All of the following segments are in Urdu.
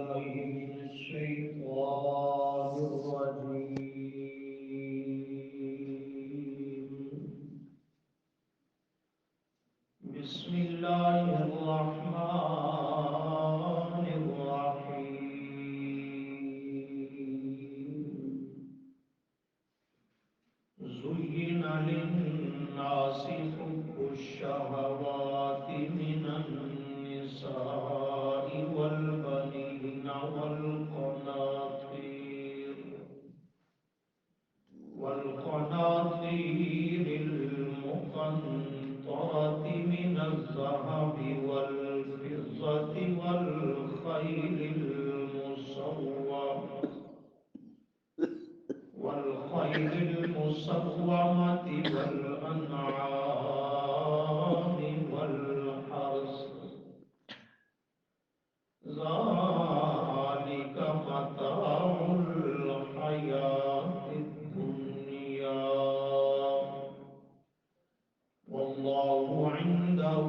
من الشيطان الرجيم. بسم الله الرحمن الرحيم. زين للناس حب الشهوات من النساء والبنين والقناطير المقنطرة من الذهب والفضة والخيل المسومة والأنعام والحرث، ذلك متاع الحياة الدنيا، والله عنده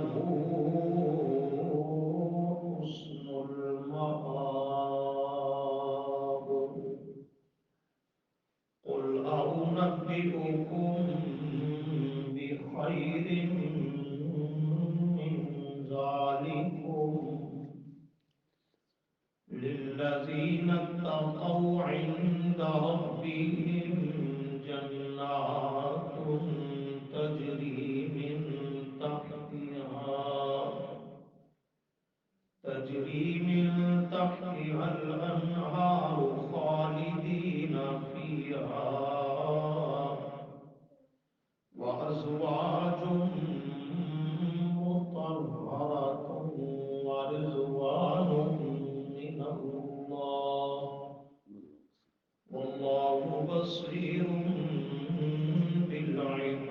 حسن المآب. قل أنبئكم بخير من ذلكم للذين اتقوا عند ربهم جنات تجري من تحتها الأنهار خالدين فيها، وأزواج مطهرة ورضوان من الله، والله بصير بالعباد.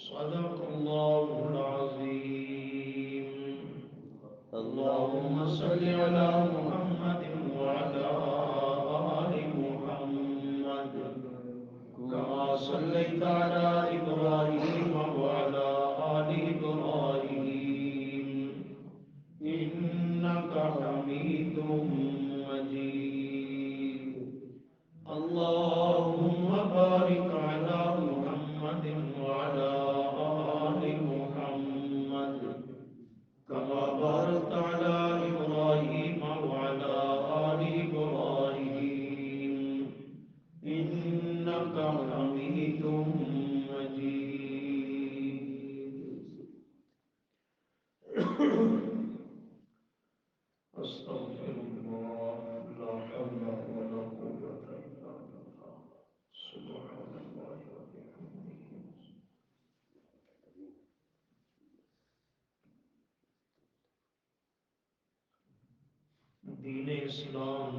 صدق الله العظيم. اللهم صل على محمد وعلى آل محمد كما صليت على إبراهيم وعلى آل إبراهيم إنك حميد مجيد. اللهم بارك على محمد وعلى آل محمد كما باركت على إبراهيم وعلى آل إبراهيم إنك حميد مجيد. أستغفر الله، لا حول ولا قوة إلا بالله، سبحان الله وبحمده. دین اسلام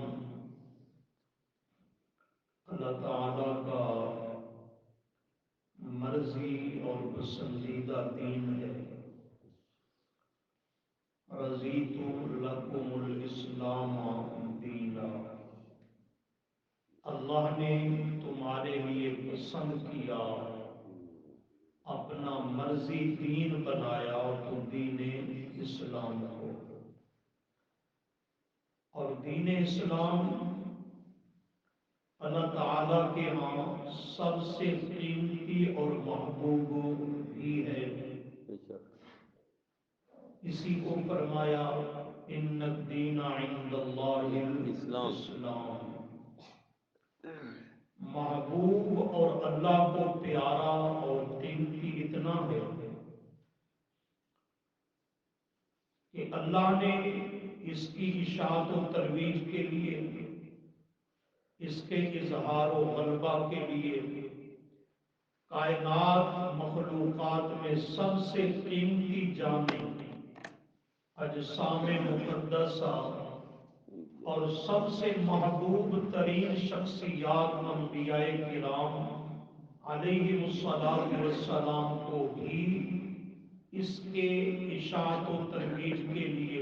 اللہ تعالیٰ کا مرضی اور پسندیدہ دین ہے۔ رضیت لکم الاسلام دینا، اللہ نے تمہارے لیے پسند کیا، اپنا مرضی دین بنایا تو دین اسلام کو۔ اور دین اسلام اللہ تعالیٰ کے ہاں سب سے قیمتی اور محبوب بھی ہے۔ اسی کو فرمایا ان الدین عند اللہ الاسلام۔ محبوب اور اللہ کو پیارا اور قیمتی اتنا ہے کہ اللہ نے اس کی اشاعت و ترویج کے لیے، اس کے اظہار و غلبہ کے لیے کائنات مخلوقات میں سب سے قیمتی جامع اجسام مقدسہ اور سب سے محبوب ترین شخصیات انبیاء کرام علیہ الصلاۃ والسلام کو بھی اس کے اشاعت و ترویج کے لیے،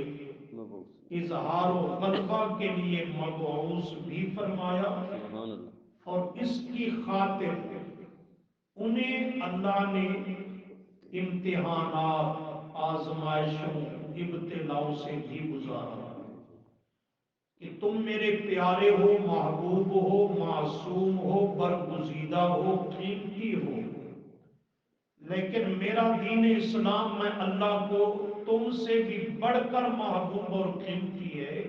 اظہار و غلبہ کے لیے مبعوث بھی فرمایا، اور اس کی خاطر انہیں اللہ نے امتحانات، آزمائشوں، ابتلاؤں سے بھی گزارا کہ تم میرے پیارے ہو، محبوب ہو، معصوم ہو، برگزیدہ ہو، قیمتی ہو، لیکن میرا دین اسلام میں اللہ کو تم سے بھی بڑھ کر محبوب اور قیمتی ہے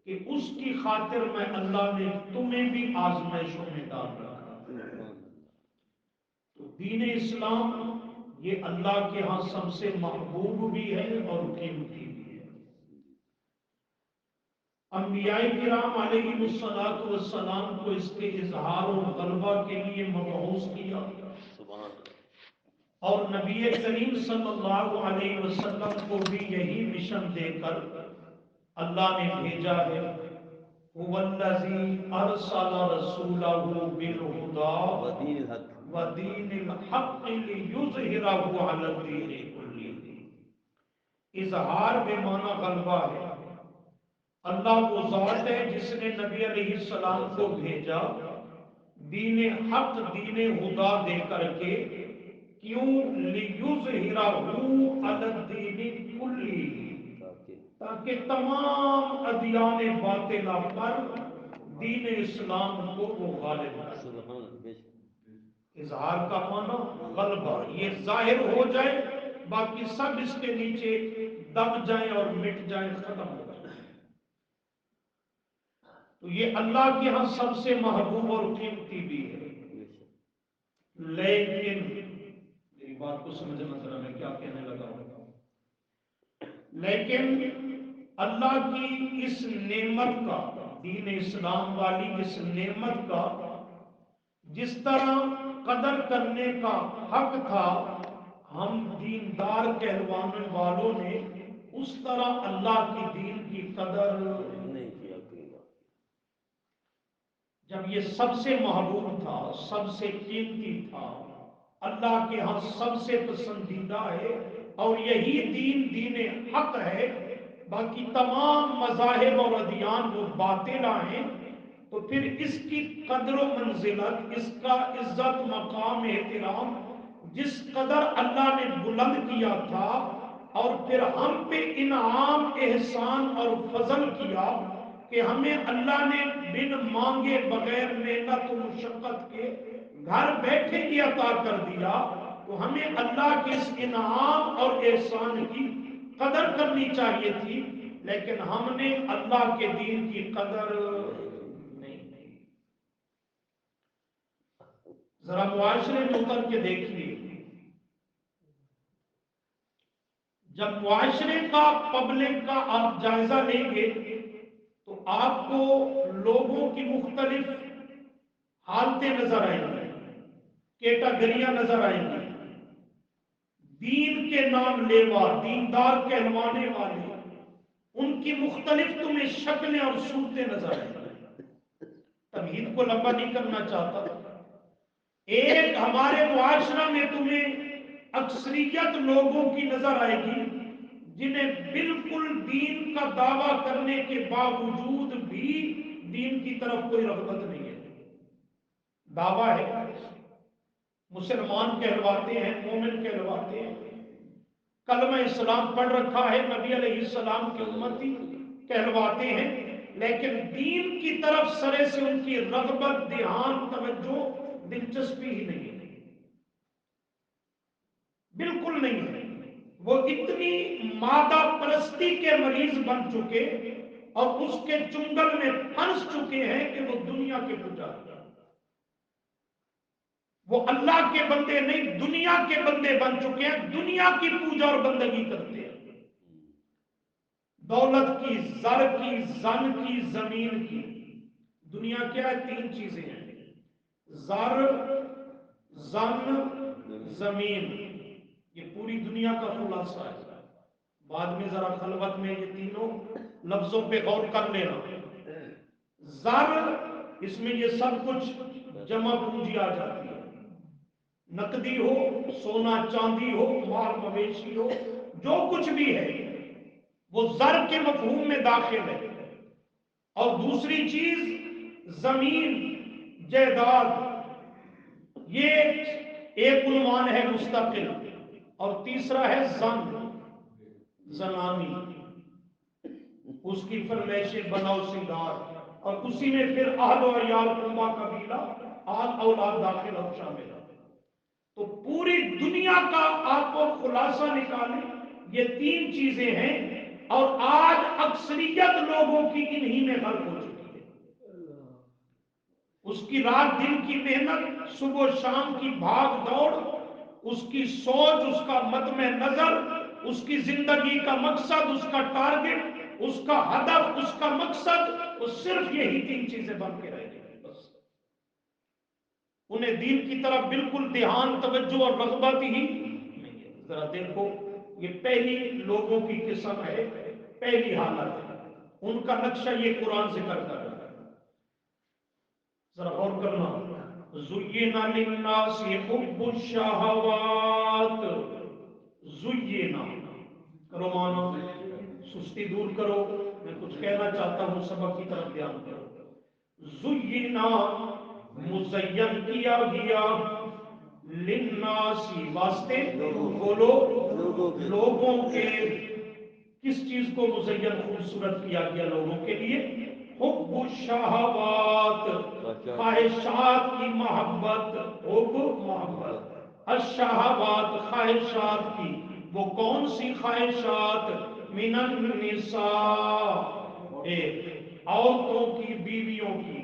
کہ اس کی خاطر میں اللہ نے تمہیں بھی آزمائشوں میں ڈال رکھا۔ تو دین اسلام یہ اللہ کے ہاں سب سے محبوب بھی ہے اور قیمتی بھی ہے۔ انبیاء کرام علیہ السلام کو اس کے اظہار اور غلبہ کے لیے مبعوث کیا، اور نبی کریم صلی اللہ علیہ وسلم کو بھی یہی مشن دے کر اللہ نے بھیجا ہے۔ هو الذی ارسل رسولہ بالہدی ودین الحق لیظہرہ علی الدین کلہ۔ اظہار بے معنی غلبہ ہے۔ اللہ وہ ذات ہے جس نے نبی علیہ السلام کو بھیجا دین حق، دین ہدا دے کر کے، کیوں؟ لیظہرہ علی الدین کلہ، تاکہ تمام ادیان باطلہ پر دین اسلام کو وہ غالب کرے۔ اظہار کا معنی غلبہ، یہ ظاہر ہو جائے، باقی سب اس کے نیچے دب جائیں اور مٹ جائیں، ختم ہو جائیں۔ تو یہ اللہ کے ہاں سب سے محبوب اور قیمتی بھی ہے۔ لیکن میری بات کو سمجھنا ذرا، میں کیا کہنے لگا ہوں۔ لیکن اللہ کی اس نعمت کا، دین اسلام والی اس نعمت کا جس طرح قدر کرنے کا حق تھا ہم دیندار کہلوانے والوں نے، اس طرح اللہ کی دین کی قدر نہیں کیا۔ جب یہ سب سے محبوب تھا، سب سے قیمتی تھا، اللہ کے ہاں سب سے پسندیدہ ہے، اور یہی دین دین حق ہے، باقی تمام مذاہب اور ادیان وہ باطلہ ہیں، تو پھر اس کی قدر و منزلت، اس کا عزت، مقام، احترام جس قدر اللہ نے بلند کیا تھا، اور پھر ہم پہ انعام، احسان اور فضل کیا کہ ہمیں اللہ نے بن مانگے، بغیر محنت و مشقت کے گھر بیٹھے ہی عطا کر دیا، تو ہمیں اللہ کے اس انعام اور احسان کی قدر کرنی چاہیے تھی، لیکن ہم نے اللہ کے دین کی قدر نہیں کی۔ ذرا معاشرے میں اتر کے دیکھیے، جب معاشرے کا، پبلک کا آپ جائزہ لیں گے تو آپ کو لوگوں کی مختلف حالتیں نظر آئیں گی، کیٹاگریاں نظر آئیں گی۔ دین کے نام لیوا، دیندار کہلوانے والے، ان کی مختلف تمہیں شکلیں اور صورتیں نظر آئیں گی۔ تمہید کو لمبا نہیں کرنا چاہتا۔ ایک ہمارے معاشرہ میں تمہیں اکثریت لوگوں کی نظر آئے گی جنہیں بالکل دین کا دعویٰ کرنے کے باوجود بھی دین کی طرف کوئی رغبت نہیں ہے۔ دعویٰ ہے، مسلمان کہلواتے ہیں، مومن کہلواتے ہیں، کلمہ اسلام پڑھ رکھا ہے، نبی علیہ السلام کے امتی کہلواتے ہیں، لیکن دین کی طرف سرے سے ان کی رغبت، دھیان، توجہ، دلچسپی ہی نہیں ہے، بالکل نہیں ہے۔ وہ اتنی مادہ پرستی کے مریض بن چکے اور اس کے چنگل میں پھنس چکے ہیں کہ وہ دنیا کے پجاری، وہ اللہ کے بندے نہیں، دنیا کے بندے بن چکے ہیں، دنیا کی پوجا اور بندگی کرتے ہیں، دولت کی، زر کی، زن کی، زمین کی۔ دنیا کیا ہے؟ تین چیزیں ہیں، زر، زن، زمین، یہ پوری دنیا کا خلاصہ ہے۔ بعد میں ذرا خلوت میں یہ تینوں لفظوں پہ غور کر لینا۔ زر، اس میں یہ سب کچھ جمع پونجی آ جاتی ہے، نقدی ہو، سونا چاندی ہو، مال مویشی ہو، جو کچھ بھی ہے وہ زر کے مفہوم میں داخل ہے۔ اور دوسری چیز زمین، جائیداد، یہ ایک عنوان ہے مستقل، اور تیسرا ہے زن، زنانی، اس کی فرمائشیں بناؤ سنگار، اور اسی میں پھر اہل و عیال کنبہ قبیلہ آل اولاد داخل اور شامل ہے۔ تو پوری دنیا کا آپ کو خلاصہ نکالیں، یہ تین چیزیں ہیں، اور آج اکثریت لوگوں کی انہی میں غرق ہو چکی ہے۔ اس کی رات دن کی محنت، صبح و شام کی بھاگ دوڑ، اس کی سوچ، اس کا مطمع نظر، اس کی زندگی کا مقصد، اس کا ٹارگٹ، اس کا ہدف، اس کا مقصد، وہ صرف یہی تین چیزیں بن کے رہ گئی بس۔ انہیں دین کی طرف بالکل دھیان، توجہ اور رغبت ہی نہیں ہے۔ ذرا دیکھو، یہ پہلی لوگوں کی قسم ہے، پہلی حالت ہے، ان کا نقشہ یہ قرآن ذکر کر رہا ہے۔ ذرا غور کرنا، زُيِّنَ لِلنَّاسِ حُبُّ الشَّهَوَاتِ، زُيِّنَ کرو مانا، سستی دور کرو، میں کچھ کہنا چاہتا ہوں، سبق کی طرف دھیان کرو۔ زُيِّنَ مزین کیا گیا، لِلنَّاسِ واسطے، بولو لوگوں کے، کس چیز کو مزین خوبصورت کیا گیا لوگوں کے لیے؟ حب الشہوات، خواہشات کی محبت، حب محبت، الشہوات خواہشات کی، وہ کون سی خواہشات؟ من النساء، ایک عورتوں کی، بیویوں کی،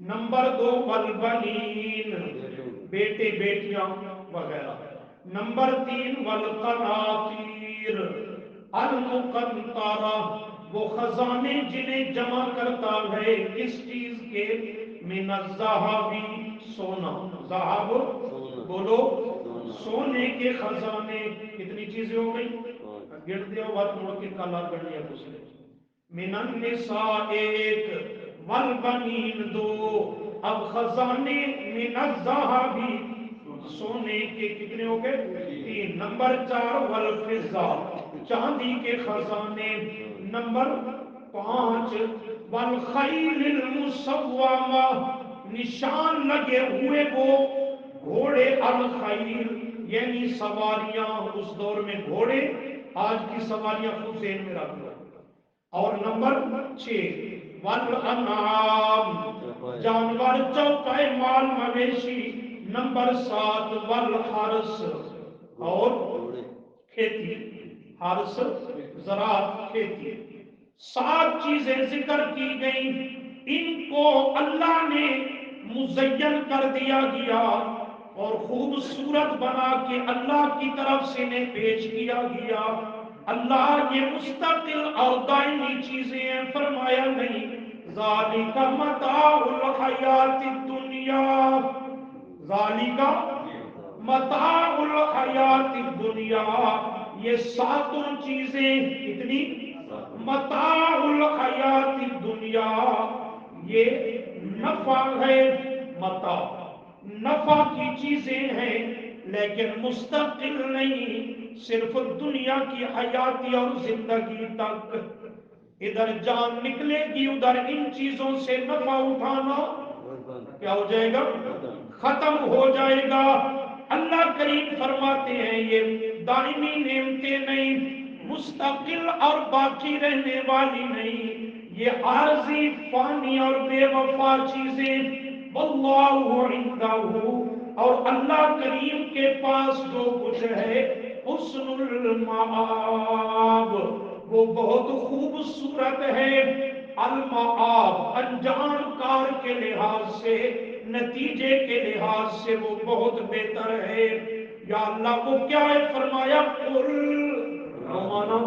نمبر دو والبنین، بیٹے بیٹیاں وغیرہ، نمبر تین والقناطیر المقنطرہ، وہ خزانے جنہیں جمع کرتا ہے، کس چیز کے؟ من الذہب، سونا، ذہب بولو سونے کے خزانے، کتنی چیزیں ہو گئی؟ گن دے ہو بات موڑ کے کالا گنیا دوسرے، من النساء ایک، والبنین دو، اب خزانے من الذہب سونے کے کتنے ہو گئے؟ تین، نمبر چار والفضہ چاندی کے خزانے، نمبر پانچ والخیل المسومہ نشان لگے ہوئے وہ گھوڑے، الخیل یعنی سواریاں، اس دور میں گھوڑے، آج کی سواریاں خود ذہن میں رکھ لو، اور نمبر چھ والانعام جانور، چوپائے مال مویشی، نمبر سات والحرث اور کھیتی، حرث زراعت کھیتی، سات چیزیں ذکر کی گئیں، ان کو اللہ نے مزین کر دیا گیا اور خوبصورت بنا کے اللہ کی طرف سے انہیں پیش کیا گیا۔ اللہ یہ مستقل اور دائمی چیزیں ہیں، فرمایا نہیں ذالک متاع الحیات الدنیا، ذالک متاع الحیات الدنیا، یہ ساتوں چیزیں کتنی؟ متاع الحیات الدنیا، یہ نفع ہے، متاع نفع کی چیزیں ہیں، لیکن مستقل نہیں، صرف دنیا کی حیاتی اور زندگی تک، ادھر جان نکلے گی ادھر ان چیزوں سے نفع اٹھانا کیا ہو جائے گا؟ ختم ہو جائے گا۔ اللہ کریم فرماتے ہیں یہ دائمی نعمتیں نہیں، مستقل اور باقی رہنے والی نہیں، یہ عارضی، فانی اور بے وفا چیزیں، واللہ عندہ، اور اللہ کریم کے پاس جو کچھ ہے حسن المآب، وہ بہت خوبصورت ہے، المآب انجام کار کے لحاظ سے، نتیجے کے لحاظ سے وہ بہت بہتر ہے۔ یا اللہ وہ کیا ہے؟ فرمایا قل، رومانا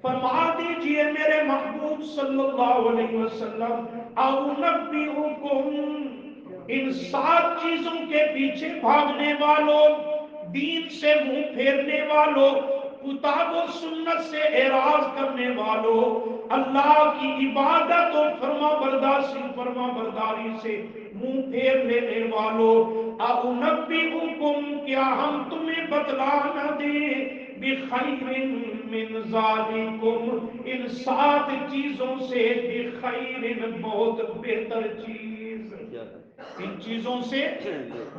فرما دیجئے میرے محبوب صلی اللہ علیہ وسلم، او نبئکم، ان سات چیزوں کے پیچھے بھاگنے والوں، دین سے منہ پھیرنے والوں، کتاب و سنت سے اعراض کرنے والوں، اللہ کی عبادت و فرما برداری سے منہ پھیر لینے والوں، اُنَبِّئُکُمْ، کیا ہم تمہیں بتلا نہ دیں، بِخَيْرٍ مِّن ذَلِكُمْ، ان سات چیزوں سے، بِخَيْرٍ بہت بہتر چیز، ان چیزوں سے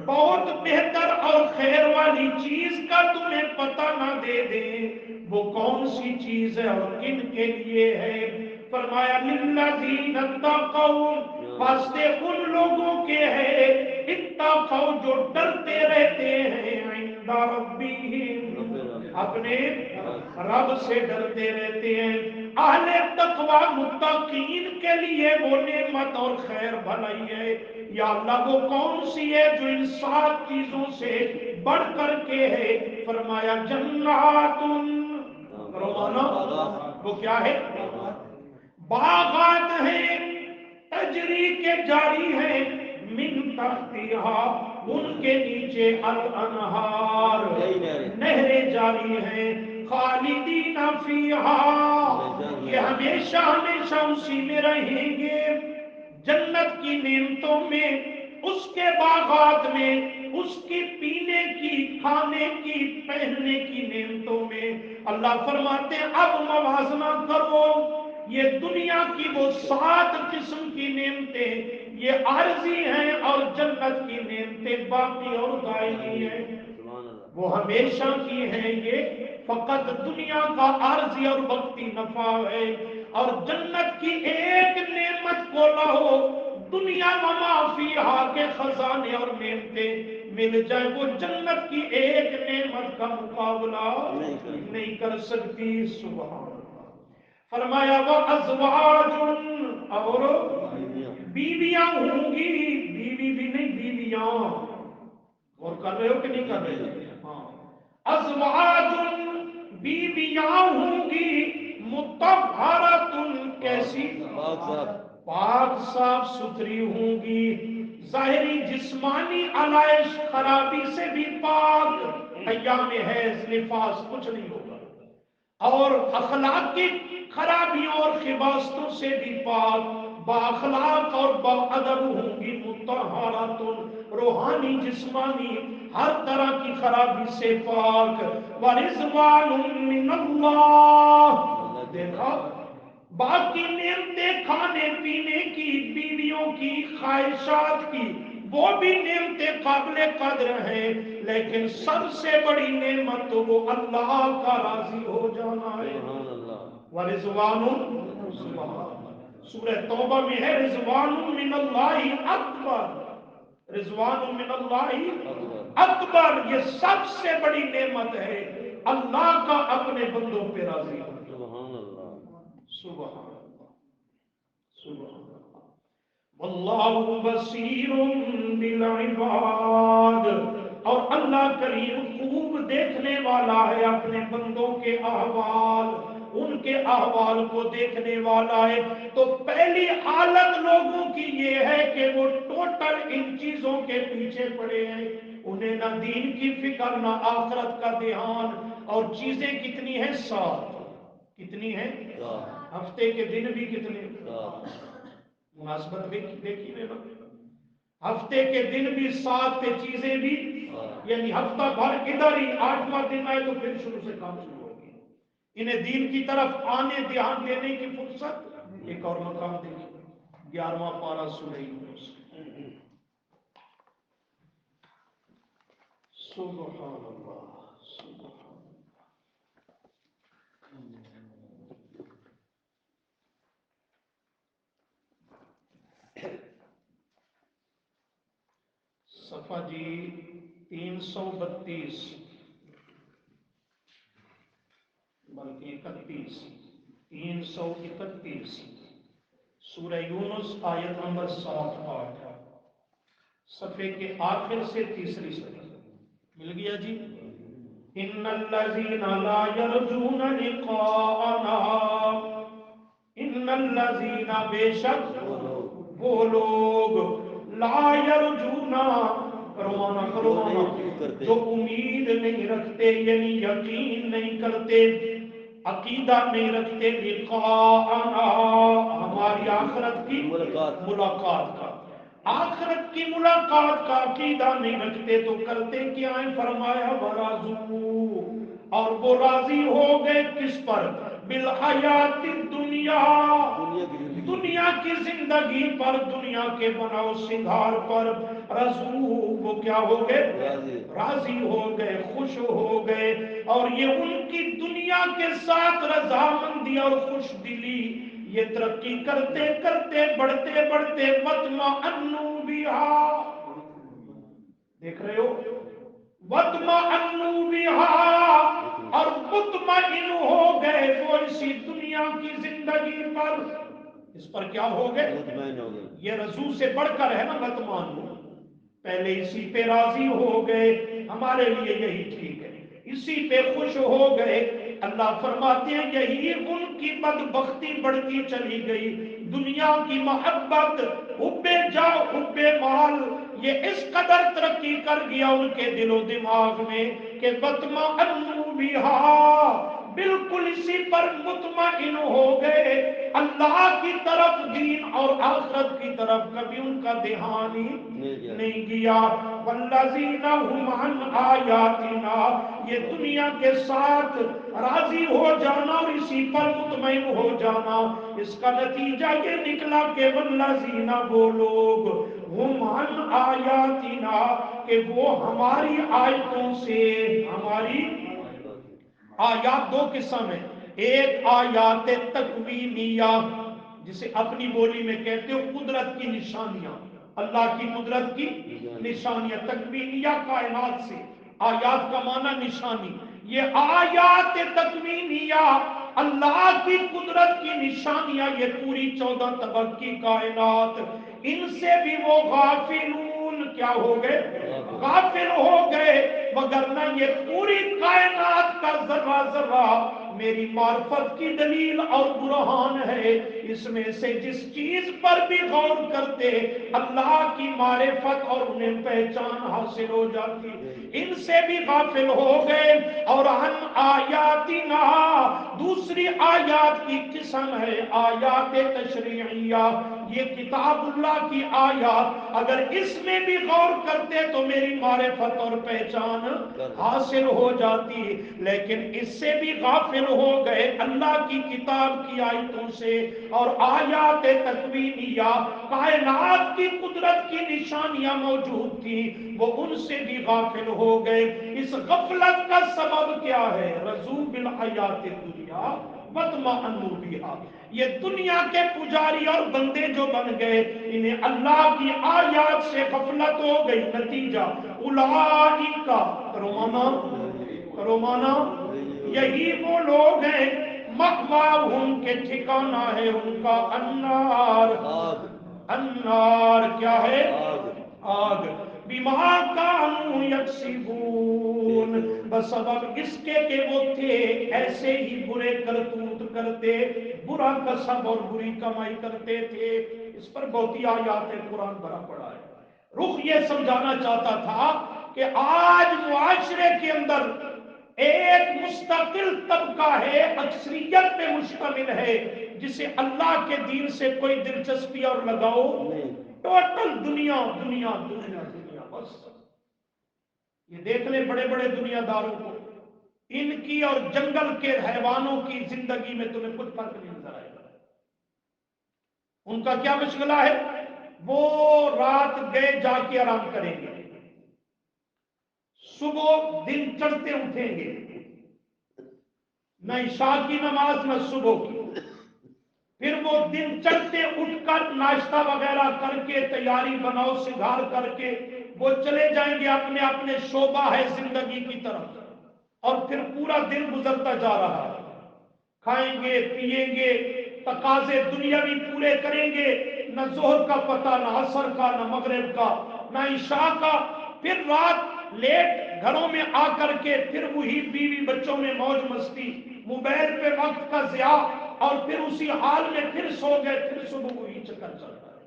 بہت بہتر اور خیر والی چیز کا تمہیں پتہ نہ دے دیں، وہ کون سی چیز ہے اور کن کے لیے ہے؟ فرمایا للذین اتقوا، واسطے ان لوگوں کے ہے اتقوا جو ڈرتے رہتے ہیں، عند ربہم اپنے رب سے ڈرتے رہتے ہیں۔ اہل تقوی متقین کے لیے وہ نعمت اور خیر بھلائی ہے۔ یا اللہ وہ کون سی ہے جو ان 7 چیزوں سے بڑھ کر کے ہے؟ فرمایا جنات، رومانا وہ کیا ہے؟ باغات ہیں، تجری کے جاری ہیں، من تحتہا ان کے نیچے الانہار نہریں جاری ہیں، خالدین فیہا یہ ہمیشہ ہمیشہ اسی میں رہیں گے۔ جنت کی نعمتوں میں، اس کے باغات میں، اس کی پینے کی، کھانے کی، پہننے کی نعمتوں میں اللہ فرماتے ہیں اب موازنہ کرو، یہ دنیا کی وہ 7 قسم کی نعمتیں یہ عارضی ہیں اور جنت کی نعمتیں باقی اور دائمی ہیں، وہ ہمیشہ کی ہیں، یہ فقط دنیا کا عارضی اور وقتی نفع ہے۔ اور جنت کی ایک نعمت کو لاؤ، دنیا وما فیہا کے خزانے اور نعمتیں مل جائے، وہ جنت کی ایک نعمت کا مقابلہ نہیں کر سکتی۔ سبحان اللہ۔ فرمایا وہ ازواج، اور بیویاں ہوں گی، بیوی بھی نہیں بیویاں، اور کر رہے ہو کہ نہیں کر رہے؟ ہاں، ازواج بیویاں ہوں گی، مطہرۃ کیسی؟ پاک صاف ستھری ہوں گی، ظاہری جسمانی علائش خرابی سے بھی پاک، ایام حیض نفاس کچھ نہیں ہوگا، اور اخلاقی خرابیوں اور خباثتوں سے بھی پاک، باخلاق اور باادب ہوں گی، مطہرات روحانی جسمانی ہر طرح کی خرابی سے پاک، ورضوان من اللہ۔ دیکھا باقی نعمتیں کھانے پینے کی، بیویوں کی، خواہشات کی، وہ بھی نعمتیں قابل قدر ہیں، لیکن سب سے بڑی نعمت تو وہ اللہ کا راضی ہو جانا ہے۔ ورضوان، سبحان اللہ، سورہ توبہ میں ہے رضوان من اللہ اکبر، رضوان من اللہ اکبر، یہ سب سے بڑی نعمت ہے اللہ کا اپنے بندوں پہ راضی ہو۔ سبحان اللہ، سبحان اللہ، سبحان اللہ۔ واللہ بصیر بالعباد، اور اللہ کریم خوب دیکھنے والا ہے اپنے بندوں کے احوال، ان کے احوال کو دیکھنے والا ہے۔ تو پہلی حالت لوگوں کی یہ ہے کہ وہ ٹوٹل ان چیزوں کے پیچھے پڑے ہیں، انہیں نہ دین کی فکر نہ آخرت کا دھیان، اور چیزیں کتنی ہیں؟ 7، کتنی ہیں؟ ہفتے کے دن بھی کتنے؟ مناسبت دیکھی میں نا، ہفتے کے دن بھی 7 پہ چیزیں بھی، یعنی ہفتہ بھر ادھر ہی 8واں دن آئے تو پھر شروع سے کام شروع ہوگی، انہیں دین کی طرف آنے دھیان دینے کی فرصت۔ ایک اور مقام دیکھیں، 11واں پارہ سورہ یونس۔ سبحان اللہ، سبحان صفحہ جی 332 بلکہ 31، 331 سورہ یونس آیت نمبر 7-8، صفحے کے آخر سے تیسری صفحہ مل گیا جی۔ ان الذین لا یرجون لقاءنا، ان الذین بے شک وہ لوگ، لا یرجونا رومانا جو امید نہیں رکھتے، یعنی یقین نہیں کرتے، عقیدہ نہیں رکھتے، لقاءنا ہماری آخرت کی ملاقات کا، آخرت کی ملاقات کا عقیدہ نہیں رکھتے تو کرتے کیا ہیں؟ فرمایا ورضوا، اور وہ راضی ہو گئے کس پر؟ بالحیات الدنیا، دنیا کی زندگی پر، دنیا کے بناؤ سنگھار پر، رضوا وہ کیا ہو گئے؟ راضی ہو گئے، خوش ہو گئے. اور یہ ان کی دنیا کے ساتھ رضامندی اور خوش دلی یہ ترقی کرتے کرتے بڑھتے بڑھتے وَاطْمَأَنُّوا بِهَا، دیکھ رہے ہو، وَاطْمَأَنُّوا بِهَا، اور مطمئن ہو گئے وہ اسی دنیا کی زندگی پر. اس پر کیا ہو گئے؟ مطمئن ہو گئے. یہ رضو سے بڑھ کر ہے نا مطمئن ہو، پہلے اسی پہ راضی ہو گئے، ہمارے لیے یہی ٹھیک ہے، اسی پہ خوش ہو گئے. اللہ فرماتے ہیں یہی ان کی بدبختی بڑھتی چلی گئی. دنیا کی محبت، حب جا، حب مال، یہ اس قدر ترقی کر گیا ان کے دل و دماغ میں کہ وَاطْمَأَنُّوا بِهَا، بالکل اسی پر مطمئن ہو گئے. اللہ کی طرف، دین اور آخرت کی طرف کبھی ان کا دھیان ہی نہیں گیا. وَالَّذِينَ هُمْ عَنْ آيَاتِنَا، یہ دنیا کے ساتھ راضی ہو جانا اور اسی پر مطمئن ہو جانا، اس کا نتیجہ یہ نکلا کہ وَالَّذِينَ، وہ لوگ، ہم عن آیاتنا، کہ وہ ہماری آیتوں سے، ہماری آیات دو قسم ہیں. ایک آیات تکوینیہ، جسے اپنی بولی میں کہتے ہو قدرت کی نشانیاں، اللہ کی قدرت کی نشانیاں. تکوینیہ کائنات سے، آیات کا معنی نشانی. یہ آیات تکوینیہ اللہ کی قدرت کی نشانیاں، یہ پوری 14 طبق کی کائنات، ان سے بھی وہ غافلون کیا ہو گئے؟ غافل ہو گئے. وگرنہ یہ پوری کائنات کا ذرہ ذرہ میری معرفت کی دلیل اور برہان ہے. اس میں سے جس چیز پر بھی غور کرتے اللہ کی معرفت اور انہیں پہچان حاصل ہو جاتی. ان سے بھی غافل ہو گئے. اور عن آیاتنا، دوسری آیات کی قسم ہے آیات تشریعیہ. یہ کتاب اللہ کی آیات، اگر اس میں بھی غور کرتے تو میری معرفت اور پہچان حاصل ہو جاتی. لیکن اس سے بھی غافل ہو گئے اللہ کی کتاب کی آیتوں سے. اور آیات تکوینیہ، کائنات کی قدرت کی نشانیاں موجود تھی، وہ ان سے بھی غافل ہو گئے. اس غفلت کا سبب کیا ہے؟ رضو بالحیات الدنیا وَاطْمَأَنُّوا بِهَا. یہ دنیا کے پجاری اور بندے جو بن گئے، انہیں اللہ کی آیات سے غفلت ہو گئی. نتیجہ اولئک، کرو مانا، کرو مانا، یہی وہ لوگ ہیں مأواہم، کے ٹھکانہ ہے ان کا النار. النار کیا ہے؟ آگ. بما کانوا یکسبون، بسبب اس کے کہ وہ تھے ایسے ہی برے کرتوت کرتے، برا کسب اور بری کمائی کرتے تھے. اس پر بہت ہی آیات قرآن بھرا پڑا ہے. رخ یہ سمجھانا چاہتا تھا کہ آج معاشرے کے اندر ایک مستقل طبقہ ہے، اکثریت پہ مشتمل ہے، جسے اللہ کے دین سے کوئی دلچسپی اور لگاؤ نہیں. ٹوٹل دنیا دنیا دنیا دنیا بس. یہ دیکھ لیں بڑے بڑے دنیا داروں کو، ان کی اور جنگل کے حیوانوں کی زندگی میں تمہیں کچھ فرق نہیں نظر آئے گا. ان کا کیا مشغلہ ہے؟ وہ رات گئے جا کے آرام کریں گے، صبح دن چڑھتے اٹھیں گے، نہ عشاء کی نماز نہ صبح کی. پھر وہ دن چڑھتے اٹھ کر ناشتہ وغیرہ کر کے، تیاری بناؤ سنگھار کر کے وہ چلے جائیں گے اپنے اپنے شعبہ ہے زندگی کی طرف. اور پھر پورا دن گزرتا جا رہا ہے، کھائیں گے پیئیں گے، تقاضے دنیاوی پورے کریں گے، نہ ظہر کا پتہ، نہ عصر کا، نہ مغرب کا، نہ عشاء کا. پھر رات لیٹ گھروں میں آ کر کے پھر وہی بیوی بچوں میں موج مستی، موبائل پہ وقت کا ضیاع، اور پھر اسی حال میں پھر سو گئے، پھر صبح وہی چکر چلتا ہے.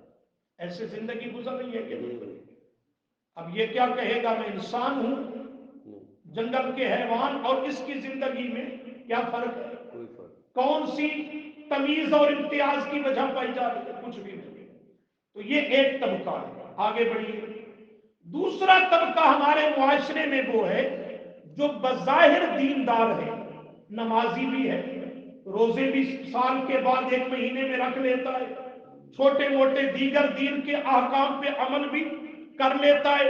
ایسے زندگی گزر رہی ہے کہ نہیں؟ اب یہ کیا کہے گا میں انسان ہوں؟ جنگل کے حیوان اور اس کی زندگی میں کیا فرق ہے؟ کوئی فرق. کون سی تمیز اور امتیاز کی وجہ پائی جا رہی ہے؟ کچھ بھی نہیں. تو یہ ایک طبقہ ہے. آگے بڑھیے. دوسرا طبقہ ہمارے معاشرے میں وہ ہے جو بظاہر دیندار ہے، نمازی بھی ہے، روزے بھی سال کے بعد ایک مہینے میں رکھ لیتا ہے، چھوٹے موٹے دیگر دین کے احکام پہ عمل بھی کر لیتا ہے،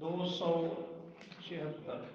276।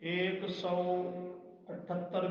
178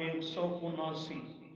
179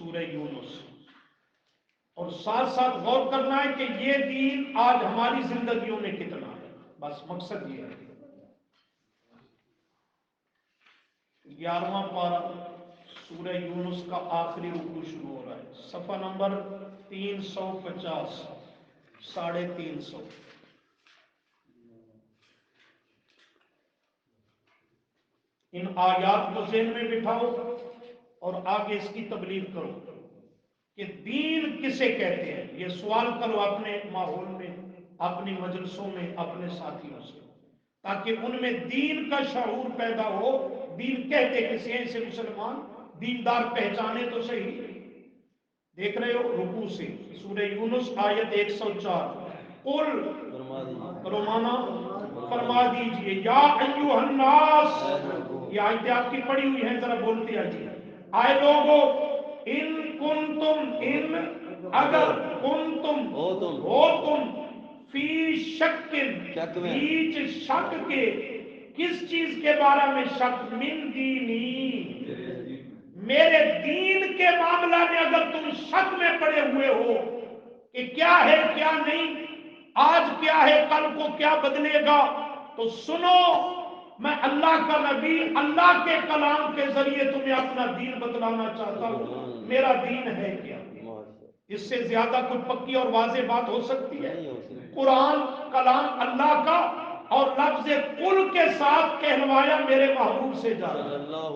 سورہ یونس، اور ساتھ ساتھ غور کرنا ہے کہ یہ دین آج ہماری زندگیوں میں کتنا ہے، بس مقصد یہ ہے۔ 11واں پارہ سورہ یونس کا آخری رکوع شروع ہو رہا ہے، صفحہ نمبر 350، 350۔ ان آیات کو ذہن میں بٹھاؤ اور آگے اس کی تبلیغ کرو کہ دین کسے کہتے ہیں۔ یہ سوال کرو اپنے ماحول میں، اپنی مجلسوں میں، اپنے ساتھیوں سے، تاکہ ان میں دین کا شعور پیدا ہو۔ دین کہتے کسے ہیں، اسے مسلمان دیندار پہچانے تو صحیح۔ دیکھ رہے ہو رکوع سے سورہ یونس آیت 104، قل رومانہ فرما دیجئے، یا ایوہ الناس، یہ آیتیں آپ کی پڑھی ہوئی ہیں، ذرا بولتے آئیے، آئے لوگو، ان کنتم، ان اگر، کنتم ہو تم، فی شکن، بیچ شک کے، کس چیز کے بارے میں شک، من دینی، میرے دین کے معاملہ میں اگر تم شک میں پڑے ہوئے ہو کہ کیا ہے کیا نہیں، آج کیا ہے کل کو کیا بدلے گا، تو سنو، میں اللہ کا نبی اللہ کے کلام کے ذریعے تمہیں اپنا دین بتلانا چاہتا ہوں۔ میرا دین ہے کیا؟ اس سے زیادہ کوئی پکی اور واضح بات ہو سکتی ہے؟ قرآن کلام اللہ کا، اور لفظ قل کے ساتھ کہلوایا میرے محبوب سے جا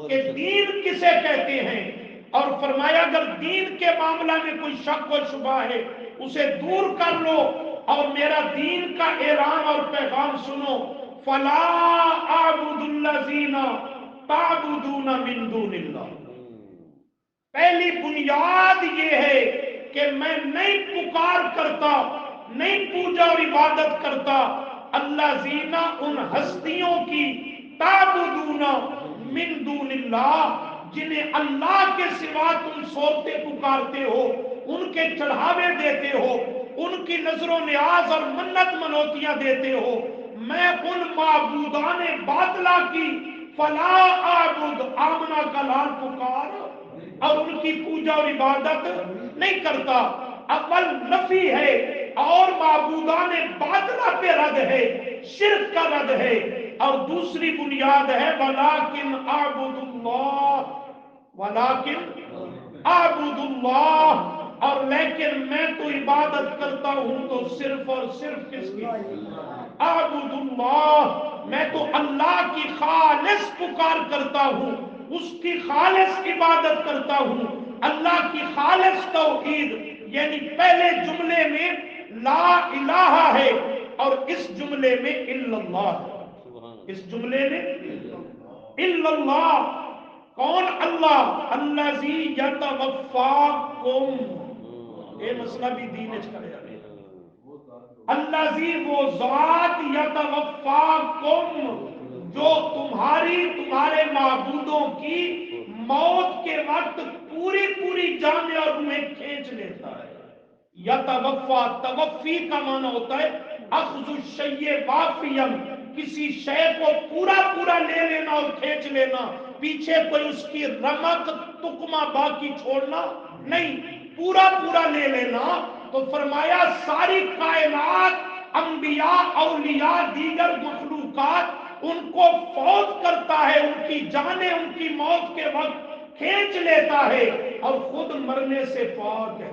کہ دین کسے کہتے ہیں، اور فرمایا اگر دین کے معاملہ میں کوئی شک و شبہ ہے اسے دور کر لو، اور میرا دین کا اعلان اور پیغام سنو، فلا اعبد الذین تعبدون من دون اللہ۔ پہلی بنیاد یہ ہے کہ میں نہیں پکار کرتا، نہیں پوجا اور عبادت کرتا اللہ زینا، ان ہستیوں کی، تعبدون من دون اللہ، جنہیں اللہ کے سوا تم سوتے پکارتے ہو، ان کے چڑھاوے دیتے ہو، ان کی نظر و نیاز اور منت منوتیاں دیتے ہو، میں ان معبودان باطلہ کی فلا اعبد، آمنہ کا لال پکار اور ان کی پوجا اور عبادت نہیں کرتا۔ اول نفی ہے، اور معبودان باطلہ پہ رد ہے، شرک کا رد ہے، اور دوسری بنیاد ہے ولیکن اعبد اللہ، ولیکن اعبد اللہ، اور لیکن میں تو عبادت کرتا ہوں تو صرف اور صرف کس کی؟ اعبد اللہ، میں تو اللہ کی خالص پکار کرتا ہوں، اس کی خالص عبادت کرتا ہوں، اللہ کی خالص توحید، یعنی پہلے جملے میں لا الہ ہے اور اس جملے میں الا اللہ ہے۔ اس جملے میں الا اللہ، کون اللہ؟ الذی یتوفاکم، یہ مسئلہ بھی دین اچ کرے آگے، الذی، وہ ذات، یتوفاکم، جو تمہارے معبودوں کی موت کے وقت پوری پوری جانیں اور انہیں کھینچ لیتا ہے۔ یتوفا، توفی کا معنی ہوتا ہے اخذ الشیء وافیا، کسی شے کو پورا پورا لے لینا اور کھینچ لینا، پیچھے کوئی اس کی رمق تکمہ باقی چھوڑنا نہیں، پورا پورا لے لینا۔ تو فرمایا ساری کائنات، انبیاء، اولیاء، دیگر مخلوقات، ان کو فوت کرتا ہے، ان کی جانیں ان کی موت کے وقت کھینچ لیتا ہے، اور خود مرنے سے پاک ہے۔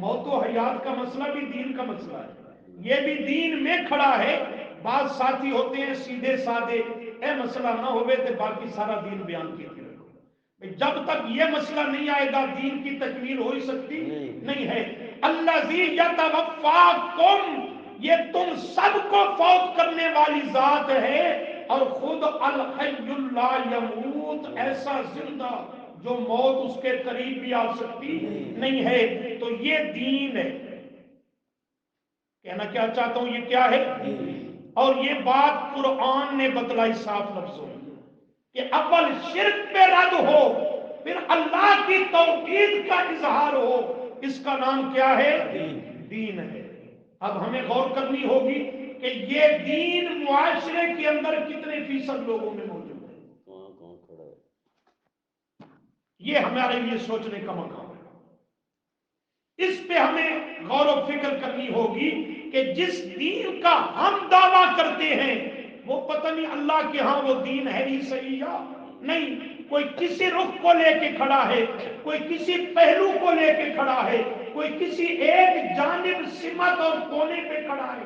موت و حیات کا مسئلہ بھی دین کا مسئلہ ہے، یہ بھی دین میں کھڑا ہے۔ بعض ساتھی ہوتے ہیں سیدھے سادے، اے مسئلہ نہ ہوئے تو باقی سارا دین بیان کیتے رہو۔ جب تک یہ مسئلہ نہیں آئے گا دین کی تکمیل ہو ہی سکتی نہیں ہے۔ الذی یتوفاکم، یہ تم سب کو فوت کرنے والی ذات ہے، اور خود الحی لا یموت، ایسا زندہ جو موت اس کے قریب بھی آ سکتی نہیں ہے۔ تو یہ دین ہے۔ کہنا کیا چاہتا ہوں، یہ کیا ہے؟ اور یہ بات قرآن نے بتلائی صاف لفظوں میں کہ اول شرک پہ رد ہو، پھر اللہ کی توحید کا اظہار ہو، اس کا نام کیا ہے؟ دین ہے۔ اب ہمیں غور کرنی ہوگی کہ یہ دین معاشرے کے اندر کتنے فیصد لوگوں میں موجود ہے۔ یہ ہمارے لیے سوچنے کا مقام ہے۔ اس پہ ہمیں غور و فکر کرنی ہوگی کہ جس دین کا ہم دعویٰ کرتے ہیں وہ پتہ نہیں اللہ کے ہاں وہ دین ہے ہی صحیح یا نہیں۔ کوئی کسی رخ کو لے کے کھڑا ہے، کوئی کسی پہلو کو لے کے کھڑا ہے، کوئی کسی ایک جانب سمت اور کونے پہ کھڑا ہے،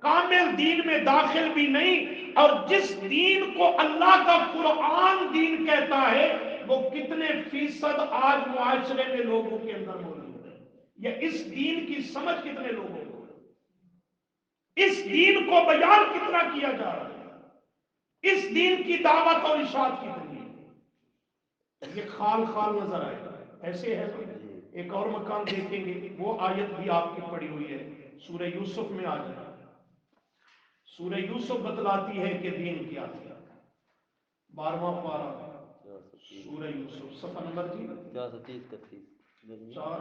کامل دین میں داخل بھی نہیں۔ اور جس دین کو اللہ کا قرآن دین کہتا ہے وہ کتنے فیصد آج معاشرے میں لوگوں کے اندر موجود ہے، یا اس دین کی سمجھ کتنے لوگوں کو، اس دین کو بیان کتنا کیا جا رہا ہے، اس دین کی دعوت اور اشاعت کتنی ہے۔ یہ خال خال نظر آئے گا، ایسے ہے نا۔ ایک اور مکان دیکھیں گے، وہ آیت بھی آپ کی پڑھی ہوئی ہے، سورہ یوسف میں آ جائے۔ سورہ یوسف بتلاتی ہے کہ دین کیا تھا۔ 12واں پارہ سورہ یوسف، صفحہ نمبر جی 4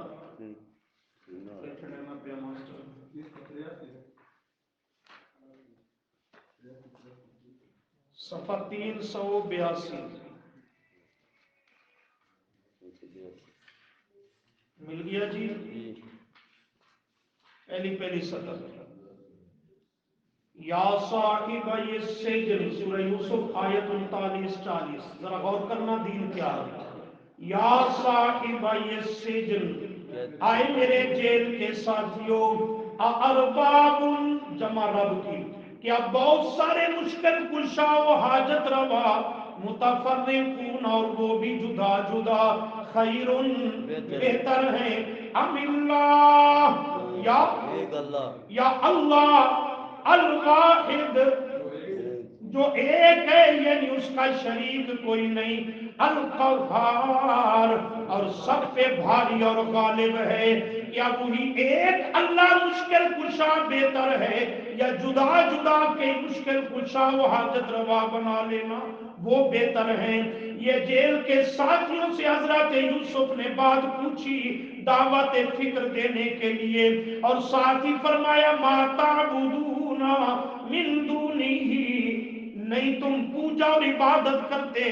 صفحہ 382 مل گیا جی؟ پہلی سطر، یا صاحب السجن، سورہ یوسف آیت 39-40، ذرا غور کرنا دین کیا ہے۔ یا صاحب السجن، آئے میرے جیل کے ساتھیوں، ارباب جمع رب کی، کیا بہت سارے مشکل کشا و حاجت روا، متفرقون اور وہ بھی جدا جدا، خیر بہتر ہیں، ام اللہ یا اللہ الواحد جو ایک ہے، یعنی اس کا شریک کوئی نہیں، القہار اور سب پہ بھاری اور غالب ہے۔ کیا وہی ایک اللہ مشکل کشا بہتر ہے، یا جدا جدا کے مشکل کشا و حاجت روا بنا لینا وہ بہتر ہیں؟ یہ جیل کے ساتھیوں سے حضرت یوسف نے بات پوچھی دعوت فکر دینے کے لیے، اور ساتھ ہی فرمایا ما تعبدون من دونہ، نہیں تم پوجا اور عبادت کرتے،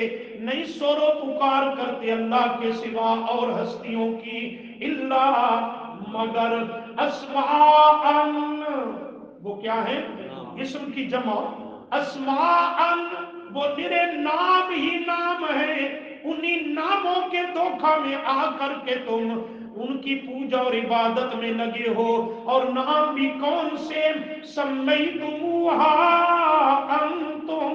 نہیں سور و پکار کرتے اللہ کے سوا اور ہستیوں کی، الا مگر اسماء، وہ کیا ہے؟ اسم کی جمع، اسماء وہ تیرے نام ہی نام ہیں، انہی ناموں کے دھوکہ میں آ کر کے تم ان کی پوجا اور عبادت میں لگے ہو، اور نام بھی کون سے؟ سمیتموہا انتم،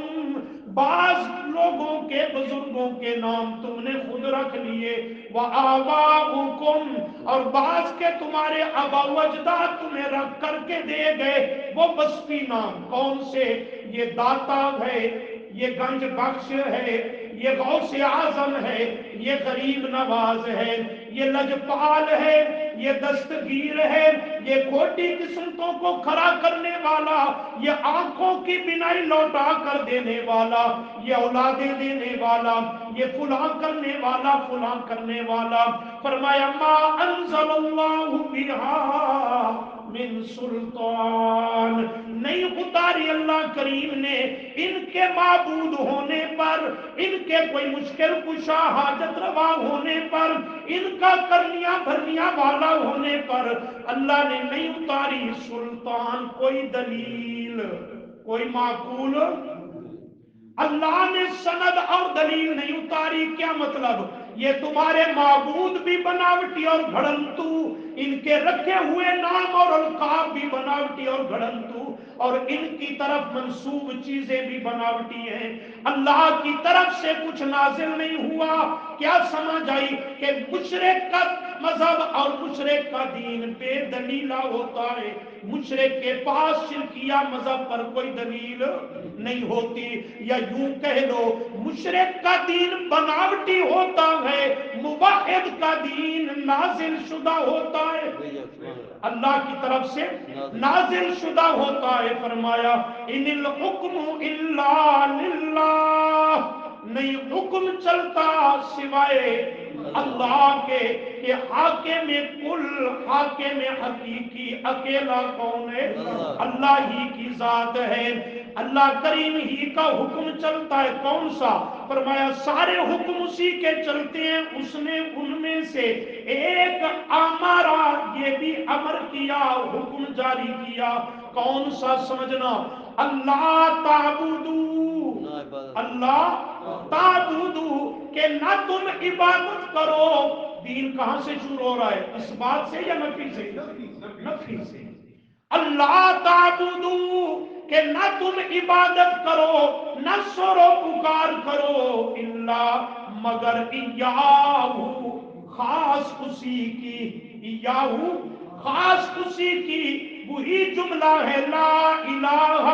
بعض لوگوں کے بزرگوں کے نام تم نے خود رکھ لیے، وآباؤکم اور بعض کے تمہارے آبا و اجداد تمہیں رکھ کر کے دے گئے وہ وصفی نام، کون سے؟ یہ داتا ہے، یہ گنج بخش ہے، یہ غوث اعظم ہے، یہ غریب نواز ہے، یہ لجپال ہے، یہ دستگیر ہے، یہ کھوٹی قسمتوں کو کھڑا کرنے والا، یہ آنکھوں کی بینائی لوٹا کر دینے والا، یہ اولادیں دینے والا، یہ فلاں کرنے والا، فلاں کرنے والا۔ فرمایا ما انزل اللہ بہا من سلطان، نہیں اتاری اللہ کریم نے ان کے معبود ہونے پر، ان کے کوئی مشکل کشا حاجت روا ہونے پر، ان کا کرنیاں بھرنیاں والا ہونے پر اللہ نے نہیں اتاری سلطان، کوئی دلیل، کوئی معقول۔ اللہ نے سند اور دلیل نہیں اتاری، کیا مطلب؟ یہ تمہارے معبود بھی بناوٹی اور گھڑنتو، ان کے رکھے ہوئے نام اور القاب بھی بناوٹی اور گھڑنتو، اور ان کی طرف منسوب چیزیں بھی بناوٹی ہیں، اللہ کی طرف سے کچھ نازل نہیں ہوا۔ کیا سمجھ آئی کہ مشرک کا مذہب اور مشرک کا دین بے دلیلہ ہوتا ہے؟ مشرک کے پاس شرکیہ مذہب پر کوئی دلیل نہیں ہوتی، یا یوں کہہ لو مشرک کا دین بناوٹی ہوتا ہے، موحد کا دین نازل شدہ ہوتا ہے، اللہ کی طرف سے نازل شدہ ہوتا ہے۔ فرمایا ان الحکم الا للہ، نہیں حکم چلتا سوائے اللہ کے، کہ حاکم کل، حاکم حقیقی اکیلا کون ہے؟ اللہ ہی کی ذات ہے۔ اللہ کریم ہی کا حکم چلتا ہے، کون سا؟ فرمایا سارے حکم اسی کے چلتے ہیں، اس نے ان میں سے ایک امرا، یہ بھی امر کیا، حکم جاری کیا، کون سا سمجھنا؟ اللہ تعبدو، اللہ تعبدو، کہ نہ تم عبادت کرو۔ دین کہاں سے شروع ہو رہا ہے؟ اس بات سے یا نفی سے؟ نفی سے۔ اللہ تعبدو، کہ نہ تم عبادت کرو، نہ سرو پکار کرو، الا مگر ایاہو، خاص اسی کی، ایاہو خاص اسی کی، وہی جملہ ہے لا الہ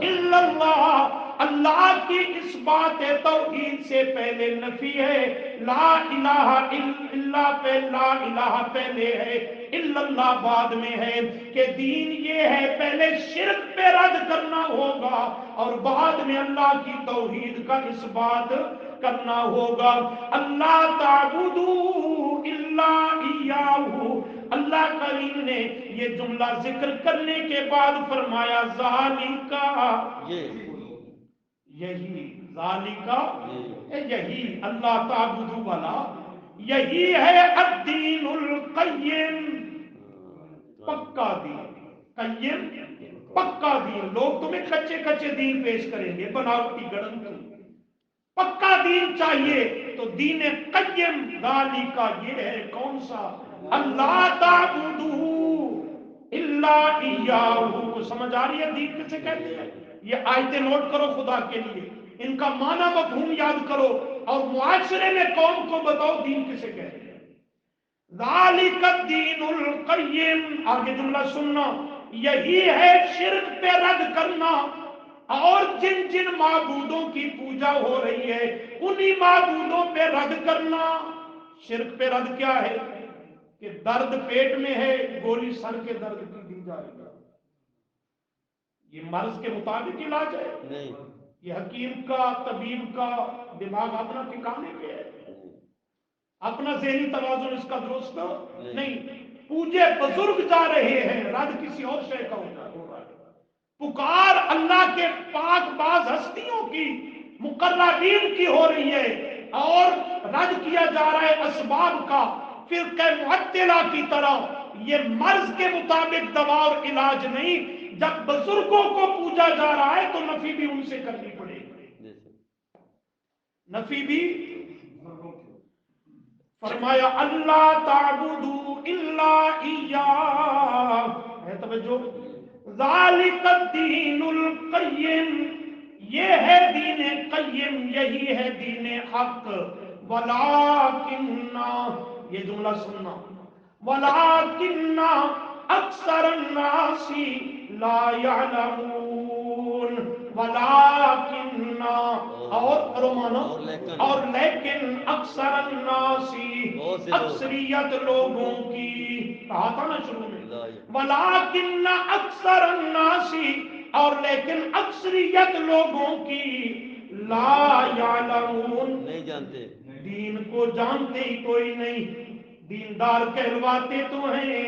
الا اللہ۔ اللہ کی اس بات توحید سے پہلے نفی ہے، لا الہ الا اللہ پہ، لا الہ پہلے ہے، الا اللہ بعد میں ہے، کہ دین یہ ہے پہلے شرک پہ رد کرنا ہوگا اور بعد میں اللہ کی توحید کا اس بات کرنا ہوگا۔ اللہ تعبدو الا ایاہو، اللہ کریم نے یہ جملہ ذکر کرنے کے بعد فرمایا ذالکا، یہی، ذالکا یہی، اللہ تعبدو والا یہی ہے الدین القیم، پکا دین، قیم پکا دین۔ لوگ تمہیں کچے کچے دین پیش کریں گے، بناوٹی گڑن تم، پکا دین چاہیے تو دین قیم، ذالکا یہ ہے کون سا؟ اللہ تعبدو الا ایاہو، کو سمجھ آ رہی ہے دین کسے کہتے ہیں؟ یہ آیتیں نوٹ کرو خدا کے لیے، ان کا معنی مفہوم یاد کرو اور معاشرے میں قوم کو بتاؤ دین کسے کہتے ہیں۔ ذالک الدین القیم، آگے جملہ سننا، یہی ہے شرک پہ رد کرنا، اور جن جن معبودوں کی پوجا ہو رہی ہے انہی معبودوں پہ رد کرنا۔ شرک پہ رد کیا ہے؟ کہ درد پیٹ میں ہے، گولی سر کے درد کی دی جائے گی، یہ مرض کے مطابق علاج ہے نہیں، یہ حکیم کا، طبیب کا دماغ اپنا ٹھکانے پہ ہے، اپنا ذہنی توازن اس کا درست نہیں۔ پوجے بزرگ جا رہے ہیں، رد کسی اور شے کا ہو رہا ہے، پکار اللہ کے پاک باز ہستیوں کی، مقربین کی ہو رہی ہے، اور رد کیا جا رہا ہے اسباب کا، فرقہ معطلہ کی طرح۔ یہ مرض کے مطابق دوا اور علاج نہیں، جب بزرگوں کو پوجا جا رہا ہے تو نفی بھی ان سے کرنی پڑے گی، نفی بھی۔ فرمایا اللہ تعبدو الا ایاہ، ہے توجہ، ذالک الدین القیم، یہ ہے دین قیم، یہی ہے دین حق، ولیکن، یہ جملہ سننا، ولیکن اکثر الناس لا یعلمون، ولیکن، اور مانا، اور لیکن اکثر الناس، اکثریت لوگوں کی، کہا تھا نا شروع میں، ولیکن اکثر الناس، اور لیکن اکثریت لوگوں کی، لا یعلمون، نہیں جانتے، دین کو جانتے ہی کوئی نہیں، دیندار کہلواتے تو ہیں،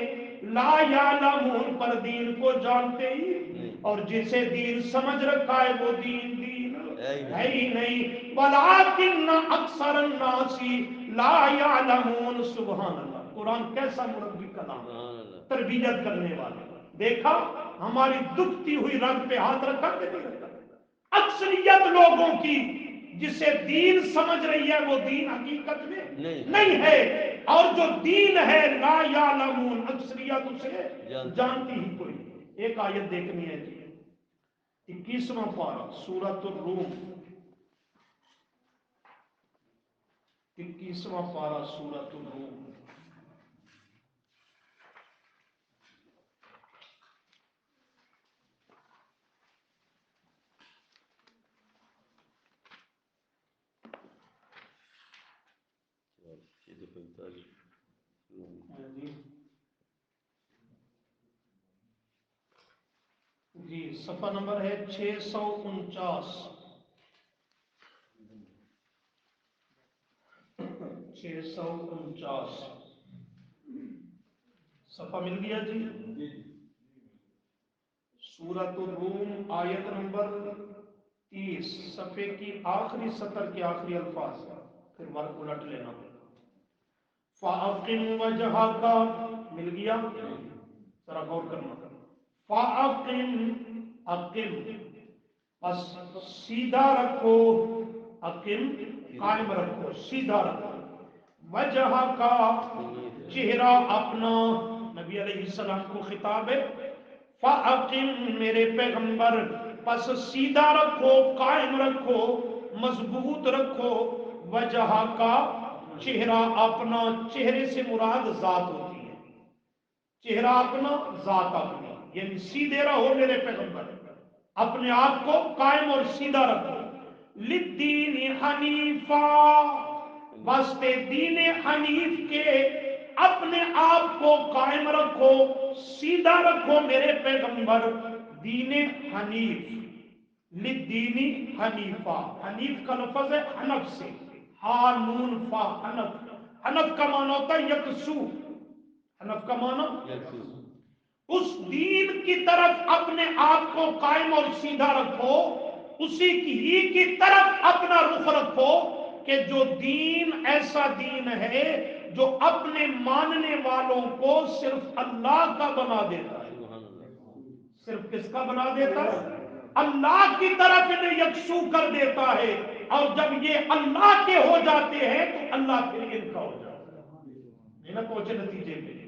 لا یعلمون، پر دین کو جانتے ہی نہیں، اور جسے دین سمجھ رکھا ہے وہ دین ہے ہی نہیں، ولیکن اکثر الناس لا یعلمون۔ سبحان اللہ، قرآن کیسا مربی کلام، تربیت کرنے والا۔ دیکھا ہماری دکھتی ہوئی رگ پہ ہاتھ رکھا کہ نہیں رکھا؟ اکثریت لوگوں کی جسے دین سمجھ رہی ہے وہ دین حقیقت میں نہیں ہے، اور جو دین ہے لا یعلمون، اکثریت اسے جانتی ہی کوئی۔ ایک آیت دیکھنی ہے جی، 21واں پارہ سورۃ الروم، 21واں پارہ سورۃ الروم، جی صفحہ نمبر ہے 649، 649 صفحہ مل گیا جی۔ سورۃ الروم آیت نمبر 30 صفحے کی آخری سطر کے آخری الفاظ، پھر الٹ لینا۔ فَأَقِمْ وَجْهَكَ مل گیا، ذرا غور کرنا۔ فَأَقِمْ اقم، بس سیدھا رکھو، اقم قائم رکھو، سیدھا رکھو، وجہ کا چہرہ اپنا، نبی علیہ السلام کو خطاب ہے۔ فَأَقِمْ میرے پیغمبر، پس سیدھا رکھو، قائم رکھو، مضبوط رکھو، وجہ کا چہرہ اپنا، چہرے سے مراد ذات ہوتی ہے، چہرہ اپنا ذات اپنی، یعنی سیدھے رہو میرے پیغمبر، اپنے آپ کو قائم اور سیدھا رکھو۔ لِلدِّینِ حنیفا، واسطے دین حنیف کے اپنے آپ کو قائم رکھو، سیدھا رکھو میرے پیغمبر، دین حنیف، لِلدِّینِ حنیفا، حنیف کا لفظ ہے حنف سے، ہا نون فا، حنف، حنف کا معنی ہوتا ہے یکسو، حنف کا معنی اس دین کی طرف اپنے آپ کو قائم اور سیدھا رکھو، اسی کی طرف اپنا رخ رکھو، کہ جو دین ایسا دین ہے جو اپنے ماننے والوں کو صرف اللہ کا بنا دیتا ہے، صرف کس کا بنا دیتا ہے؟ اللہ کی طرف انہیں یکسو کر دیتا ہے، اور جب یہ اللہ کے ہو جاتے ہیں تو اللہ پھر ان کا ہو جاتا ہے، نہیں نہ پہنچے نتیجے میں۔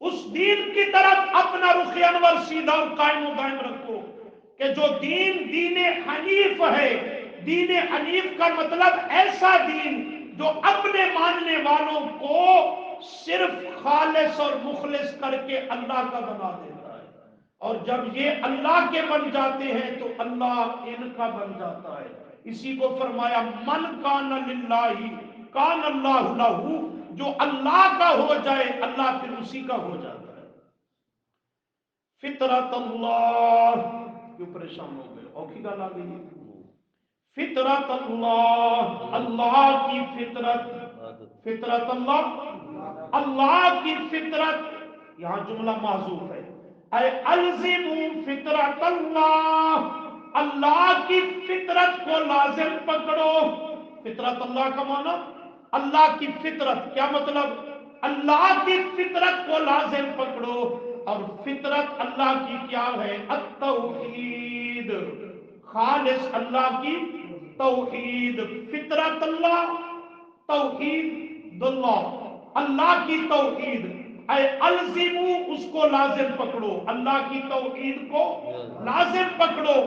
اس دین کی طرف اپنا رخ انور سیدھا اور قائم و دائم رکھو، کہ جو دین دین حنیف ہے، دین حنیف کا مطلب ایسا دین جو اپنے ماننے والوں کو صرف خالص اور مخلص کر کے اللہ کا بنا دیتا ہے، اور جب یہ اللہ کے بن جاتے ہیں تو اللہ ان کا بن جاتا ہے۔ اسی کو فرمایا من کان للہ کان اللہ لہ، جو اللہ کا ہو جائے اللہ پھر اسی کا ہو جاتا ہے۔ فطرت اللہ، کیوں پریشان ہو گئے؟ اور کی گال آ گئی ہے؟ فطرت اللہ، اللہ کی فطرت، فطرت اللہ، اللہ کی فطرت، یہاں جملہ محذوف ہے، اے الزموا فطرت اللہ، اللہ کی فطرت کو لازم پکڑو۔ فطرت اللہ کا معنی اللہ کی فطرت، کیا مطلب؟ اللہ کی فطرت کو لازم پکڑو، اور فطرت اللہ کی کیا ہے؟ التوحید، خالص اللہ کی توحید، فطرت اللہ، توحید اللہ، اللہ کی توحید، اے الزمو اس کو لازم پکڑو، اللہ کی توحید کو لازم پکڑو،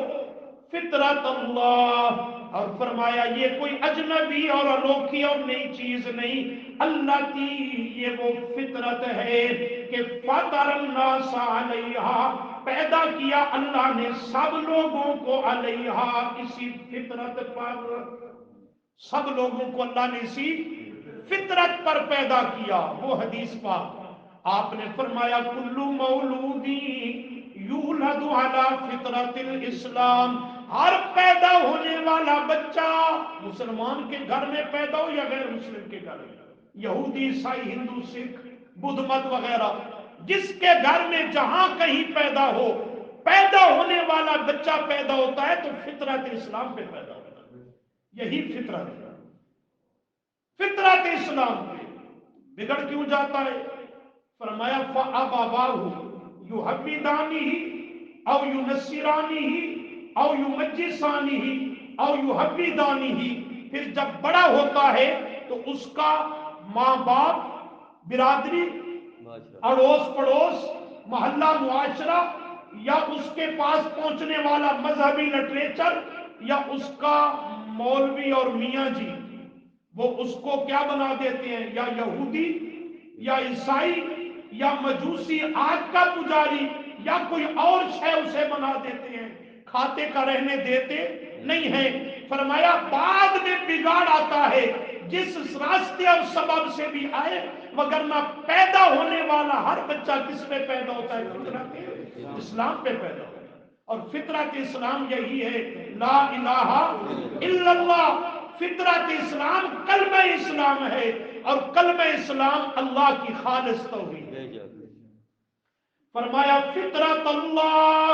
فطرت اللہ، اور فرمایا یہ کوئی اجنبی اور انوکھی اور نئی چیز نہیں، اللہ کی یہ وہ فطرت ہے کہ فطر الناس علیہا، پیدا کیا اللہ نے سب لوگوں کو علیہا، اسی فطرت پر، سب لوگوں کو اللہ نے اسی فطرت پر پیدا کیا۔ وہ حدیث پاک آپ نے فرمایا کل مولودی یولد علی فطرت الاسلام، ہر پیدا ہونے والا بچہ مسلمان کے گھر میں پیدا ہو یا غیر مسلم کے گھر میں، یہودی عیسائی ہندو سکھ بدھ مت وغیرہ، جس کے گھر میں جہاں کہیں پیدا ہو، پیدا ہونے والا بچہ پیدا ہوتا ہے تو فطرت اسلام پہ پیدا ہوتا ہے، یہی فطرت ہے۔ فطرت اسلام پہ بگڑ کیوں جاتا ہے؟ فرمایا فَأَبَوَاهُ يُحَوِّدَانِهِ أَوْ يُنَصِّرَانِهِ أَوْ يُمَجِّسَانِهِ أَوْ يُحَوِّدَانِهِ، پھر جب بڑا ہوتا ہے تو اس کا ماں باپ، برادری، اڑوس پڑوس، محلہ، معاشرہ، یا اس کے پاس پہنچنے والا مذہبی لٹریچر، یا اس کا مولوی اور میاں جی، وہ اس کو کیا بنا دیتے ہیں؟ یا یہودی یا عیسائی یا مجوسی، آگ کا پجاری، یا کوئی اور شے اسے بنا دیتے ہیں، کھاتے کا رہنے دیتے نہیں ہیں۔ فرمایا بعد میں بگاڑ آتا ہے، جس راستے اور سبب سے بھی آئے، وگرنہ پیدا ہونے والا ہر بچہ کس پہ پیدا ہوتا ہے؟ فطرت اسلام پہ پیدا ہوتا ہے، اور فطرت اسلام یہی ہے، لا الہ الا اللہ۔ فطرت اسلام کلمہ اسلام ہے، اور کلمہ اسلام اللہ کی خالص توحید ہے۔ فرمایا فطرت اللہ،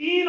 3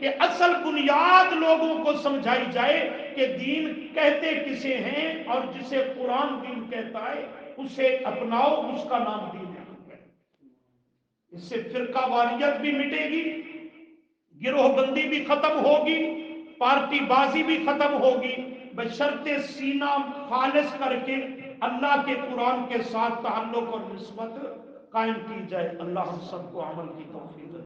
کہ اصل بنیاد لوگوں کو سمجھائی جائے کہ دین کہتے کسے ہیں، اور جسے قرآن دین کہتا ہے اسے اپناؤ، اس کا نام دین ہے۔ اس سے فرقہ واریت بھی مٹے گی، گروہ بندی بھی ختم ہوگی، پارٹی بازی بھی ختم ہوگی، بشرط سینہ خالص کر کے اللہ کے قرآن کے ساتھ تعلق اور نسبت قائم کی جائے۔ اللہ ہم سب کو عمل کی توفیق دے۔